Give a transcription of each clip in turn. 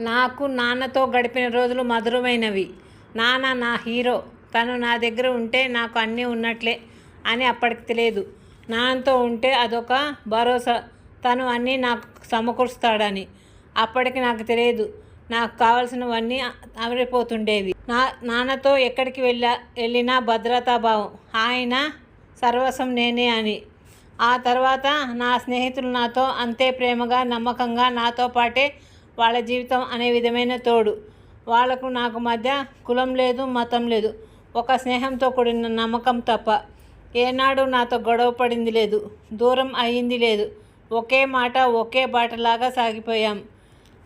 నాకు నాన్నతో గడిపిన రోజులు మధురమైనవి. నాన్న నా హీరో. తను నా దగ్గర ఉంటే నాకు అన్నీ ఉన్నట్లే అని అప్పటికి తెలియదు. నాన్నతో ఉంటే అదొక భరోసా, తను అన్నీ నాకు సమకూరుస్తాడని. అప్పటికి నాకు తెలియదు నాకు కావలసినవన్నీ అమరిపోతుండేవి. నాన్నతో ఎక్కడికి వెళ్ళినా భద్రతాభావం, ఆయన సర్వస్వం నేనే అని. ఆ తర్వాత నా స్నేహితులు నాతో అంతే ప్రేమగా, నమ్మకంగా, నాతో పాటే వాళ్ళ జీవితం అనే విధమైన తోడు. వాళ్లకు నాకు మధ్య కులం లేదు, మతం లేదు, ఒక స్నేహంతో కూడిన నమ్మకం తప్ప. ఏనాడు నాతో గొడవ పడింది లేదు, దూరం అయ్యింది లేదు. ఒకే మాట ఒకే బాటలాగా సాగిపోయాం.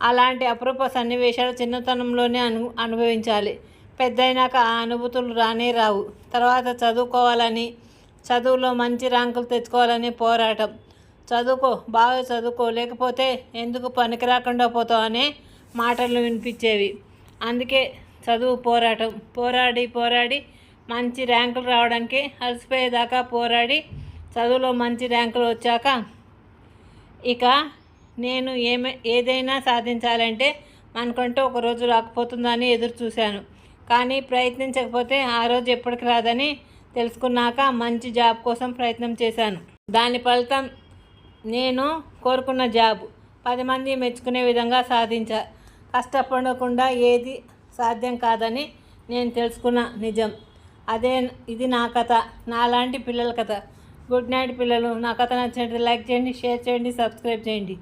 అలాంటి అపరూప సన్నివేశాలు చిన్నతనంలోనే అనుభవించాలి. పెద్దయినాక ఆ అనుభూతులు రానే రావు. తర్వాత చదువుకోవాలని, చదువులో మంచి ర్యాంకులు తెచ్చుకోవాలని పోరాటం. చదువుకో, బాగా చదువుకో, లేకపోతే ఎందుకు పనికి రాకుండా పోతావు అనే మాటలు వినిపించేవి. అందుకే చదువు పోరాటం. పోరాడి మంచి ర్యాంకులు రావడానికి అలసిపోయేదాకా పోరాడి చదువులో మంచి ర్యాంకులు వచ్చాక ఇక నేను ఏదైనా సాధించాలంటే మనకంటూ ఒక రోజు రాకపోతుందని ఎదురు చూశాను. కానీ ప్రయత్నించకపోతే ఆ రోజు ఎప్పటికి రాదని తెలుసుకున్నాక మంచి జాబ్ కోసం ప్రయత్నం చేశాను. దాని ఫలితం నేను కోరుకున్న జాబ్ 10 మంది మెచ్చుకునే విధంగా సాధించా. కష్టపడకుండా ఏది సాధ్యం కాదని నేను తెలుసుకున్న నిజం. ఇది నా కథ, నాలాంటి పిల్లల కథ. గుడ్ నైట్ పిల్లలు. నా కథ నచ్చినట్లయితే లైక్ చేయండి, షేర్ చేయండి, సబ్స్క్రైబ్ చేయండి.